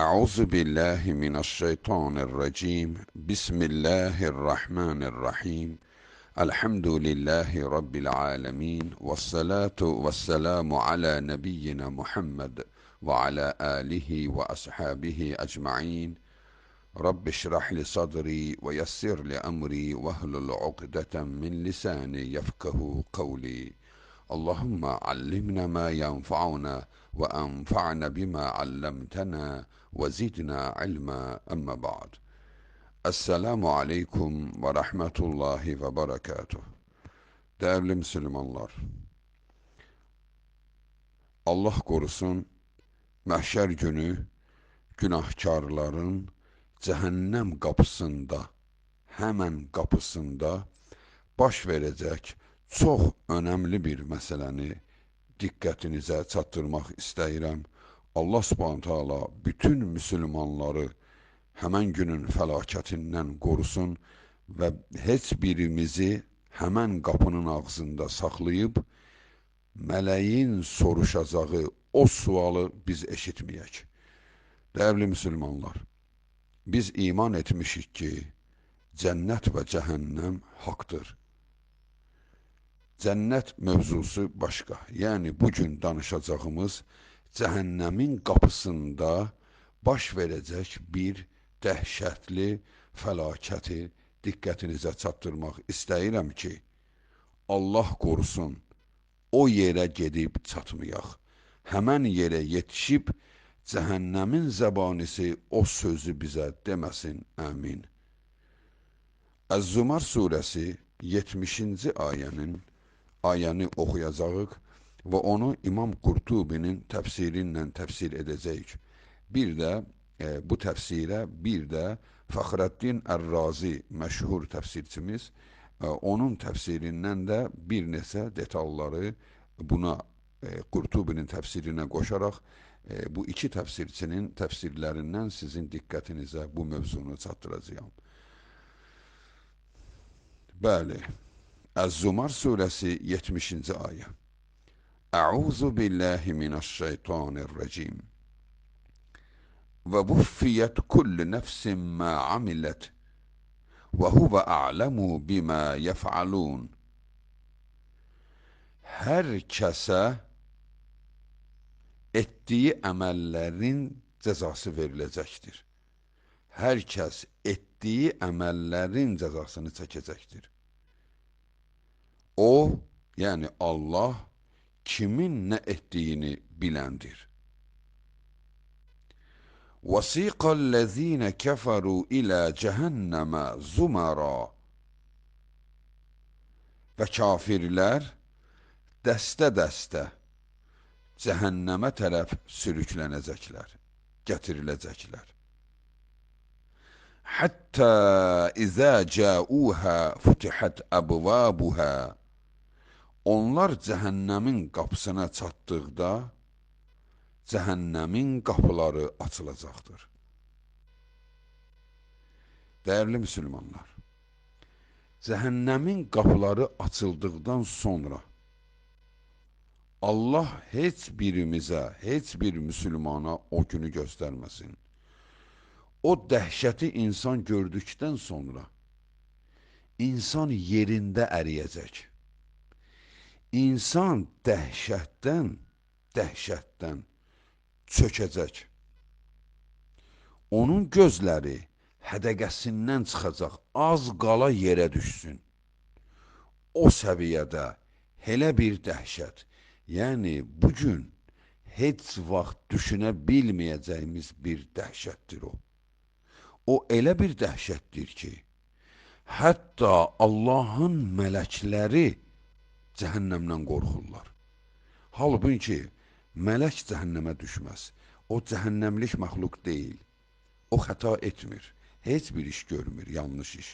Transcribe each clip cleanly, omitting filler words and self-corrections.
أعوذ بالله من الشيطان الرجيم بسم الله الرحمن الرحيم الحمد لله رب العالمين والصلاة والسلام على نبينا محمد وعلى آله وأصحابه أجمعين رب اشرح لي صدري ويسر لي أمري واحلل عقدة من لساني يفقه قولي اللهم علمنا ما ينفعنا وأنفعنا بما علمتنا وزدنا علما أما بعد. Esselamu Aleyküm ve Rahmetullahi ve Berekatuh. Değerli Müslümanlar, Allah korusun, məhşər günü günahkarların cəhənnəm qapısında, həmən qapısında baş verəcək çox önəmli bir məsələni diqqətinizə çatdırmaq istəyirəm. Allah Subhanahu taala bütün müsəlmanları həmən günün fəlakətindən qorusun və heç birimizi həmən qapının ağzında saxlayıb mələyin soruşacağı o sualı biz eşitməyək. Dəyərli müsəlmanlar, biz iman etmişik ki, cənnət və cəhənnəm haqdır. Cənnət mövzusu başqa, yəni bugün danışacağımız cəhənnəmin qapısında baş verəcək bir dəhşətli fəlakəti diqqətinizə çatdırmaq istəyirəm ki, Allah qorusun, o yerə gedib çatmayaq. Həmən yerə yetişib, cəhənnəmin zəbanisi o sözü bizə deməsin, əmin. Əz-Zumar surəsi 70-ci ayəni oxuyacağıq və onu İmam Qurtubinin təfsiri ilə təfsir edəcəyik. Bir də bu təfsirə bir də Fəxrəddin Ər-Razi məşhur təfsirçimiz onun təfsirindən də bir neçə detalları buna Qurtubinin təfsirinə qoşaraq bu iki təfsirçinin təfsirlərindən sizin diqqətinizə bu mövzunu çatdıracağam. Bəli, Əz-Zumar surəsi 70-ci ayə. Əuzu billahi minəşşeytanirracim. Və vuffiyət kullu nəfsin mə amilət və huvə a'ləmu bimə yəf'alun. Hər kəsə etdiyi əməllərin cəzası veriləcəkdir. Hər kəs etdiyi əməllərin cəzasını çəkəcəkdir. O, yəni Allah, kimin nə etdiyini biləndir. وَسِيقَ الَّذ۪ينَ كَفَرُوا إِلَى جَهَنَّمَ زُمَرًا. Və kafirlər dəstə-dəstə cəhənnəmə tərəf sürüklənəcəklər, gətiriləcəklər. Həttə izə cəuhə futihət əbvabuhə. Onlar cəhənnəmin qapısına çatdıqda, cəhənnəmin qapıları açılacaqdır. Dəyərli müsəlmanlar, cəhənnəmin qapıları açıldıqdan sonra Allah heç birimizə, heç bir müsəlmana o günü göstərməsin. O dəhşəti insan gördükdən sonra insan yerində əriyəcək. İnsan dəhşətdən çökəcək. Onun gözləri hədəqəsindən çıxacaq, az qala yerə düşsün. O səviyyədə elə bir dəhşət, yəni bugün heç vaxt düşünə bilməyəcəyimiz bir dəhşətdir o. O elə bir dəhşətdir ki, hətta Allahın mələkləri cəhənnəmdən qorxurlar. Halbuki mələk cəhənnəmə düşməz. O cəhənnəmlik məxluq deyil. O xəta etmir. Heç bir iş görmür, yanlış iş.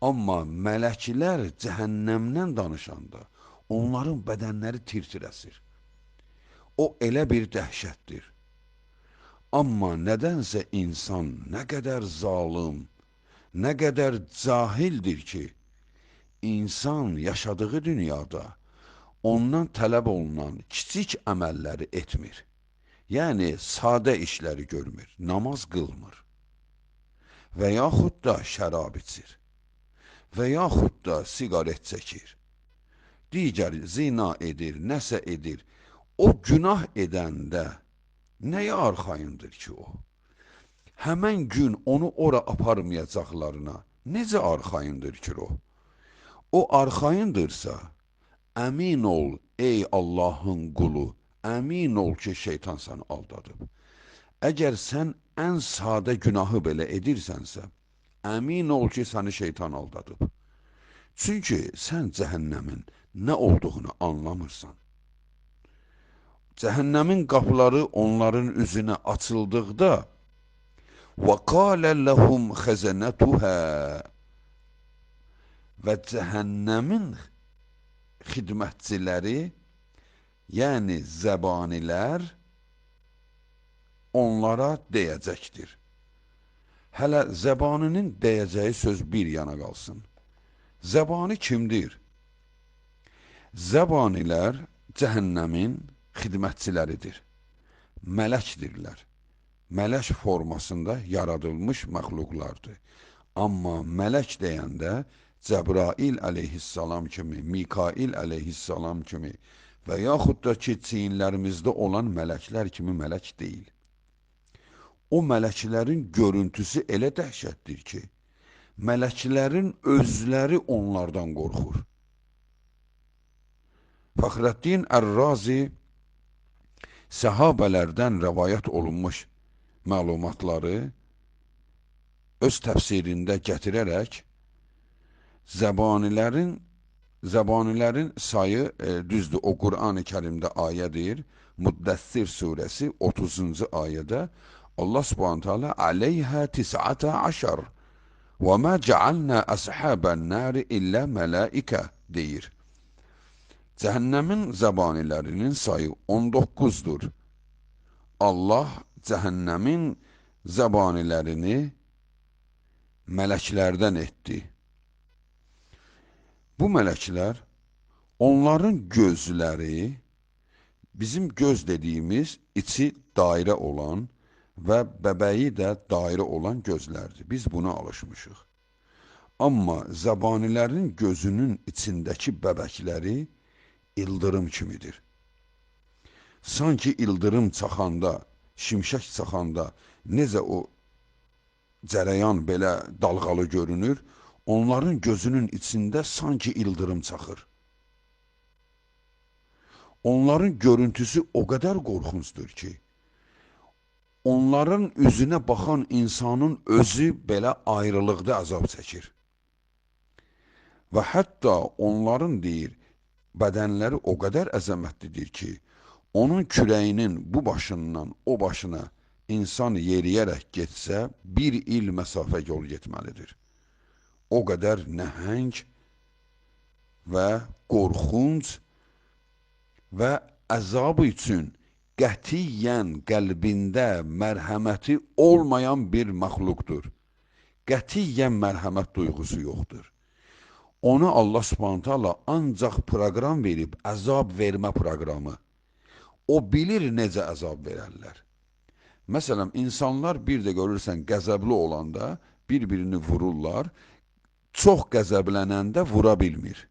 Amma mələklər cəhənnəmdən danışanda onların bədənləri tir-tir əsir. O elə bir dəhşətdir. Amma nədənsə insan nə qədər zalım, nə qədər cahildir ki, insan yaşadığı dünyada ondan tələb olunan kiçik əməlləri etmir. Yəni, sadə işləri görmür, namaz qılmır və yaxud da şərab içir və yaxud da siqaret çəkir, digər zina edir, nəsə edir. O günah edəndə nəyə arxayındır ki o? Həmən gün onu ora aparmayacaqlarına necə arxayındır ki o? O arxayındırsa, əmin ol ey Allahın qulu, əmin ol ki şeytan səni aldadıb. Əgər sən ən sadə günahı belə edirsənsə, əmin ol ki səni şeytan aldadıb. Çünki sən cəhənnəmin nə olduğunu anlamırsan. Cəhənnəmin qapıları onların üzünə açıldıqda وَقَالَ لَهُمْ خَزَنَتُهَا və cəhənnəmin xidmətçiləri, yəni zəbanilər onlara deyəcəkdir. Hələ zəbaninin deyəcəyi söz bir yana qalsın. Zəbani kimdir? Zəbanilər cəhənnəmin xidmətçiləridir. Mələkdirlər. Mələk formasında yaradılmış məxluqlardır. Amma mələk deyəndə Cəbrail əleyhissalam kimi, Mikail əleyhissalam kimi və yaxud da ki, çiyinlərimizdə olan mələklər kimi mələk deyil. O mələklərin görüntüsü elə dəhşətdir ki, mələklərin özləri onlardan qorxur. Fəxrəddin Ər-Razi səhabələrdən rəvayət olunmuş məlumatları öz təfsirində gətirərək zəbanilərin sayı düzdür, o Qur'an-ı Kərimdə ayədir. Müddəssir surəsi 30-cu ayədə Allah Subhanahu taala aleyhə 19 və mə cəalnə əshabən nari illə mələikə deyir. Cəhənnəmin zəbanilərinin sayı 19-dur. Allah cəhənnəmin zəbanilərini mələklərdən etdi. Bu mələklər, onların gözləri, bizim göz dediyimiz içi dairə olan və bəbəyi də dairə olan gözlərdir. Biz buna alışmışıq. Amma zəbanilərin gözünün içindəki bəbəkləri ildırım kimidir. Sanki ildırım çaxanda, şimşək çaxanda necə o cərəyan belə dalğalı görünür, onların gözünün içində sanki ildırım çaxır. Onların görüntüsü o qədər qorxuncdur ki, onların üzünə baxan insanın özü belə ayrılıqda əzab çəkir. Və hətta onların deyir, bədənləri o qədər əzəmətlidir ki, onun kürəyinin bu başından o başına insan yeriyərək getsə, 1 il məsafə yol getməlidir. O qədər nəhəng və qorxunc və əzabı üçün qətiyyən qəlbində mərhəməti olmayan bir məxluqdur. Qətiyyən mərhəmət duyğusu yoxdur. Ona Allah Subhanahu taala ancaq proqram verib, əzab vermə proqramı. O bilir necə əzab verərlər. Məsələn, insanlar bir də görürsən qəzəbli olanda bir-birini vururlar, çox qəzəblənəndə vura bilmir.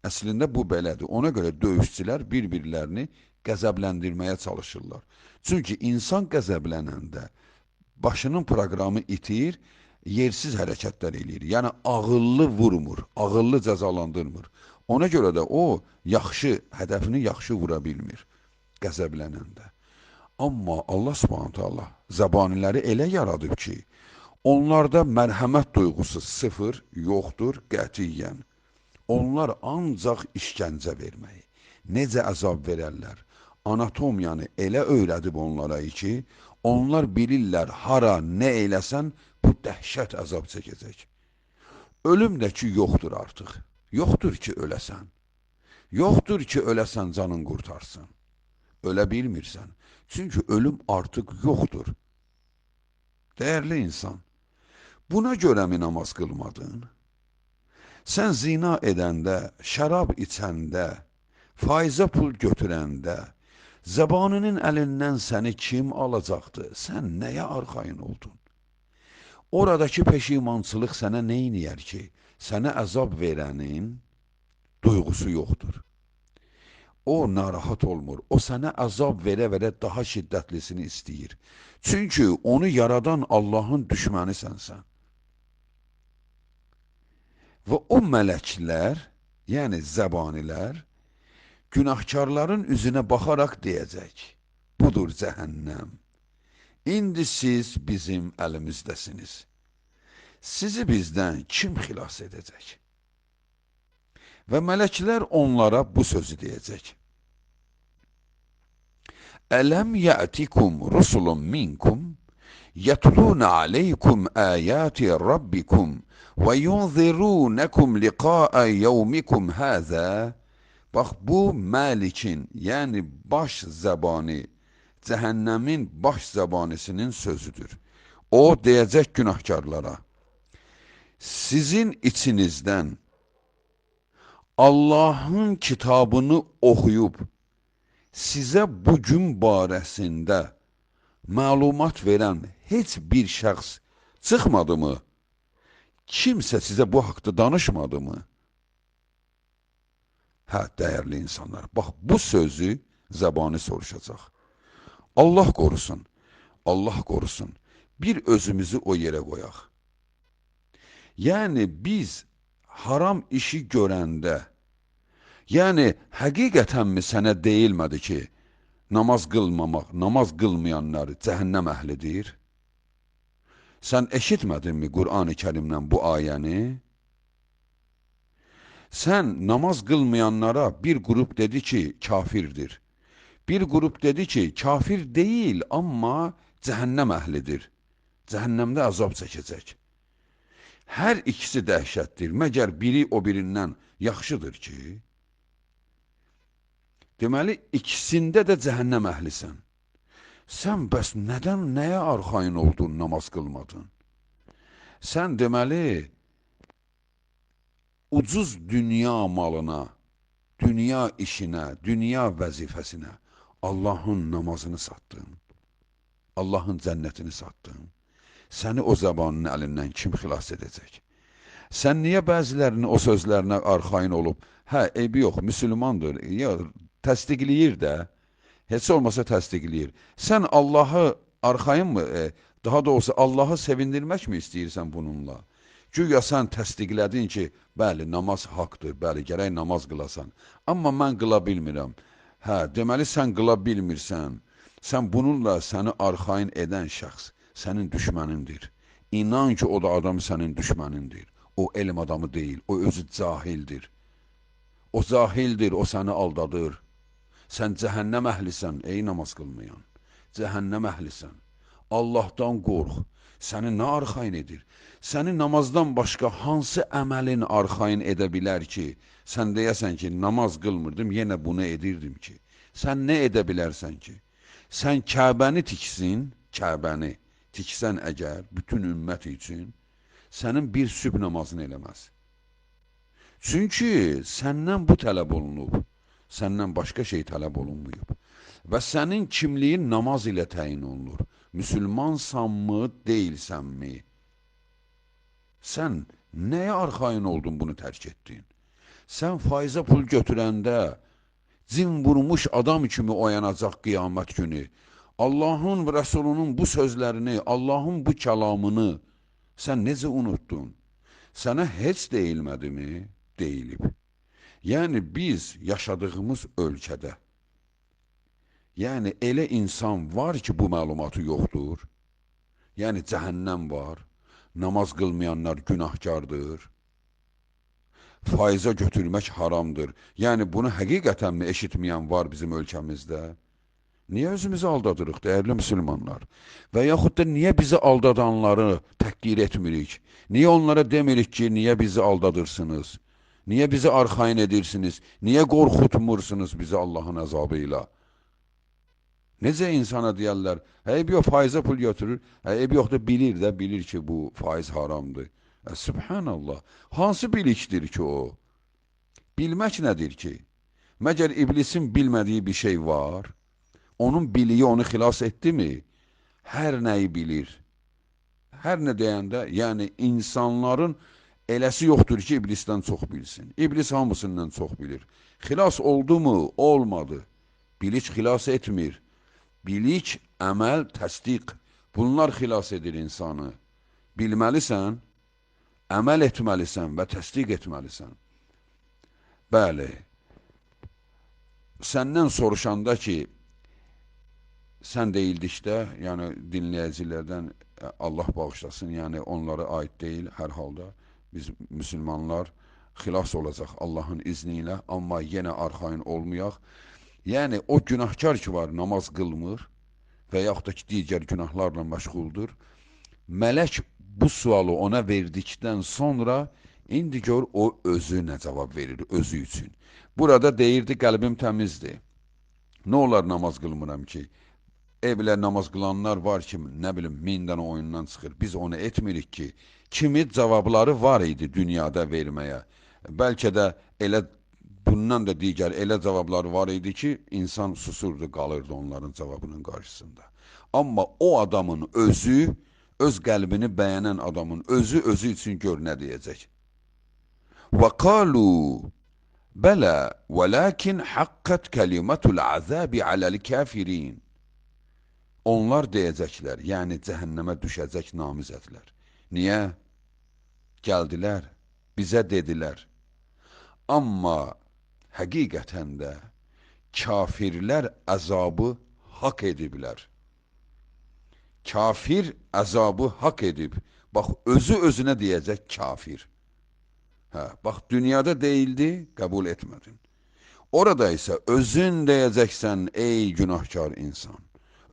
Əslində bu belədir. Ona görə döyüşçülər bir-birlərini qəzəbləndirməyə çalışırlar. Çünki insan qəzəblənəndə başının proqramı itir, yersiz hərəkətlər eləyir. Yəni ağıllı vurmur, ağıllı cəzalandırmır. Ona görə də o hədəfini yaxşı vura bilmir qəzəblənəndə. Amma Allah Subhanahu taala zəbaniləri elə yaradıb ki, onlarda mərhəmət duyğusu sıfır, yoxdur, qətiyyən. Onlar ancaq işgəncə verməyi, necə əzab verərlər, anatomiyanı elə öyrədib onlara ki, onlar bilirlər hara, nə eləsən, bu dəhşət əzab çəkəcək. Ölüm də ki, yoxdur artıq. Yoxdur ki, öləsən. Yoxdur ki, öləsən, canın qurtarsın. Ölə bilmirsən. Çünki ölüm artıq yoxdur. Dəyərli insan, buna görə mi namaz qılmadın? Sən zina edəndə, şərab içəndə, faizə pul götürəndə, Zəbaninin əlindən səni kim alacaqdı? Sən nəyə arxayın oldun? Oradakı peşimançılıq sənə neyniyər ki, sənə əzab verənin duyğusu yoxdur. O narahat olmur, o sənə əzab verə-verə daha şiddətlisini istəyir. Çünki onu yaradan Allahın düşmənisən sən. Və o mələklər, yəni zəbanilər, günahkarların üzünə baxaraq deyəcək, budur cəhənnəm. İndi siz bizim əlimizdəsiniz. Sizi bizdən kim xilas edəcək? Və mələklər onlara bu sözü deyəcək. Ələm yətikum rusulun minkum, yətluna aleykum əyati rabbikum, və yunzirunəkum liqa'a yevmikum həzə. Bax, bu Məlikin, yəni baş zəbani, cəhənnəmin baş zəbanisinin sözüdür. O deyəcək günahkarlara, sizin içinizdən Allahın kitabını oxuyub, sizə bu gün barəsində məlumat verən heç bir şəxs çıxmadı mı? Kimsə sizə bu haqda danışmadı mı? Hə, dəyərli insanlar, bax, bu sözü zəbani soruşacaq. Allah qorusun, Allah qorusun, bir özümüzü o yerə qoyaq. Yəni, biz haram işi görəndə, yəni, həqiqətənmi sənə deyilmədi ki, namaz qılmamaq, namaz qılmayanlar cəhənnəm əhlidir? Sən eşitmədinmi Qur'an-ı Kərimdən bu ayəni? Sən namaz qılmayanlara bir qrup dedi ki, kafirdir. Bir qrup dedi ki, kafir deyil, amma cəhənnəm əhlidir. Cəhənnəmdə əzab çəkəcək. Hər ikisi dəhşətdir, məgər biri o birindən yaxşıdır ki? Deməli, ikisində də cəhənnəm əhlisən. Sən bəs nədən, nəyə arxayın oldun, namaz qılmadın? Sən deməli, ucuz dünya malına, dünya işinə, dünya vəzifəsinə Allahın namazını satdın, Allahın cənnətini satdın. Səni o zəbanın əlindən kim xilas edəcək? Sən niyə bəzilərinin o sözlərinə arxayın olub, hə, eybi yox, müsülmandır, ya təsdiqləyir də, heç olmasa təsdiqləyir. Sən Allahı arxayın mı, daha doğrusu Allahı sevindirmək mi istəyirsən bununla? Güya sən təsdiqlədin ki, bəli, namaz haqdır, bəli, gərək namaz qılasan. Amma mən qıla bilmirəm. Hə, deməli, sən qıla bilmirsən. Sən bununla səni arxayın edən şəxs sənin düşmənindir. İnan ki, o da adam sənin düşmənindir. O elm adamı deyil, o özü cahildir. O cahildir, o səni aldadır. Sən cəhənnəm əhlisən, ey namaz qılmayan. Cəhənnəm əhlisən. Allahdan qorx. Səni nə arxayın edir? Səni namazdan başqa hansı əməlin arxayın edə bilər ki, sən deyəsən ki, namaz qılmırdım, yenə bunu edirdim ki. Sən nə edə bilərsən ki? Sən Kəbəni tiksin, Kəbəni tiksən əgər, bütün ümmət üçün, sənin bir sübh namazını eləməz. Çünki səndən bu tələb olunub, səndən başqa şey tələb olunmuyub. Və sənin kimliyin namaz ilə təyin olunur. Müsülmansanmı, deyilsənmi? Sən nəyə arxayın oldun, bunu tərk etdin? Sən faizə pul götürəndə cin vurmuş adam kimi oyanacaq qiyamət günü. Allahın və Rəsulunun bu sözlərini, Allahın bu kəlamını sən necə unutdun? Sənə heç deyilmədimi? Deyilib. Yəni biz yaşadığımız ölkədə, yəni elə insan var ki, bu məlumatı yoxdur. Yəni cəhənnəm var, namaz qılmayanlar günahkardır, faizə götürmək haramdır. Yəni bunu həqiqətənmi eşitməyən var bizim ölkəmizdə? Niyə özümüzü aldadırıq, dəyərli müsülmanlar? Və yaxud da niyə bizi aldadanları təhqir etmirik? Niyə onlara demirik ki, niyə bizi aldadırsınız? Niyə bizi arxayın edirsiniz? Niyə qorxutmursunuz bizi Allahın əzabı ilə? Necə insana deyərlər, eyb yox, faizə pul götürür, eyb yox da bilir ki, bu faiz haramdır. Subhanallah, hansı bilikdir ki o? Bilmək nədir ki? Məgər iblisin bilmədiyi bir şey var? Onun biliyi onu xilas etdimi? Hər nəyi bilir. Hər nə deyəndə, yəni insanların eləsi yoxdur ki, iblisdən çox bilsin. İblis hamısından çox bilir. Xilas oldu mu? Olmadı. Bilik xilas etmir. Bilik, əməl, təsdiq. Bunlar xilas edir insanı. Bilməlisən, əməl etməlisən və təsdiq etməlisən. Bəli, səndən soruşanda ki, sən deyildikdə, yəni dinləyicilərdən Allah bağışlasın, yəni onlara aid deyil hər halda. Biz müsəlmanlar xilas olacaq Allahın izni ilə, amma yenə arxayın olmayaq. Yəni o günahkar ki var, namaz qılmır və yaxud da ki, digər günahlarla məşğuldur. Mələk bu sualı ona verdikdən sonra indi gör o özü nə cavab verir, özü üçün. Burada deyirdi, qəlbim təmizdir. Nə olar namaz qılmıram ki? Evlə namaz qılanlar var ki, nə bilim, 1000 dənə oyundan çıxır. Biz onu etmirik ki, kimi cavabları var idi dünyada verməyə. Bəlkə də elə bundan da digər elə cavabları var idi ki, insan susurdu, qalırdı onların cavabının qarşısında. Amma o adamın özü, öz qəlbini bəyənən adamın özü üçün gör nə deyəcək. Və qalu bələ və lakin haqqat kalimatul azabi aləl kafirin. Onlar deyəcəklər, yəni cəhənnəmə düşəcək namizədlər. Niyə? Gəldilər, bizə dedilər. Amma həqiqətən də kafirlər əzabı haqq ediblər. Kafir əzabı haqq edib. Bax, özü-özünə deyəcək kafir. Bax, dünyada deyildi, qəbul etmədin. Orada isə özün deyəcəksən, ey günahkar insan.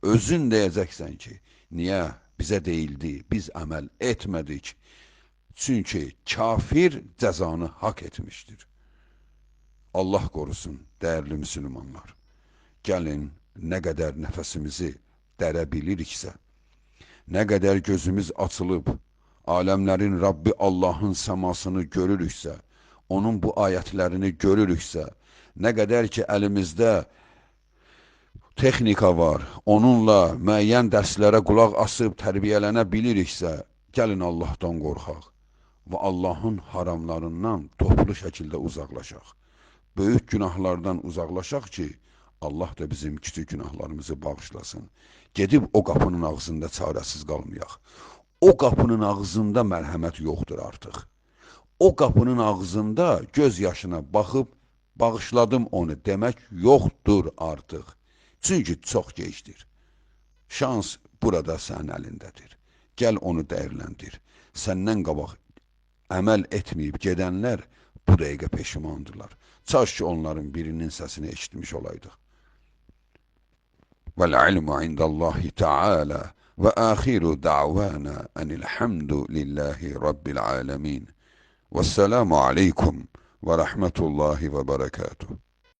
Özün deyəcəksən ki, niyə bizə deyildi, biz əməl etmədik. Çünki kafir cəzanı haqq etmişdir. Allah qorusun, dəyərli müsəlmanlar. Gəlin, nə qədər nəfəsimizi dərə biliriksə, nə qədər gözümüz açılıb, aləmlərin Rabbi Allahın səmasını görürüksə, onun bu ayətlərini görürüksə, nə qədər ki əlimizdə texnika var, onunla müəyyən dərslərə qulaq asıb tərbiyələnə biliriksə, gəlin Allahdan qorxaq və Allahın haramlarından toplu şəkildə uzaqlaşaq. Böyük günahlardan uzaqlaşaq ki, Allah da bizim kiçik günahlarımızı bağışlasın. Gedib o qapının ağzında çarəsiz qalmayaq. O qapının ağzında mərhəmət yoxdur artıq. O qapının ağzında göz yaşına baxıb, bağışladım onu demək yoxdur artıq. Çünki çox gecdir. Şans burada sənin əlindədir. Gəl onu dəyərləndir. Səndən qabaq əməl etməyib gedənlər bu dəqiqə peşimandırlar. Çaş ki, onların birinin səsini eşitmiş olaydıq. Vəl-ilmu indallahi ta'ala və axiru da'vana enilhamdu lillahi rabbil alemin. Vəsselamu aleykum və rəhmətullahi və bərəkatuhu.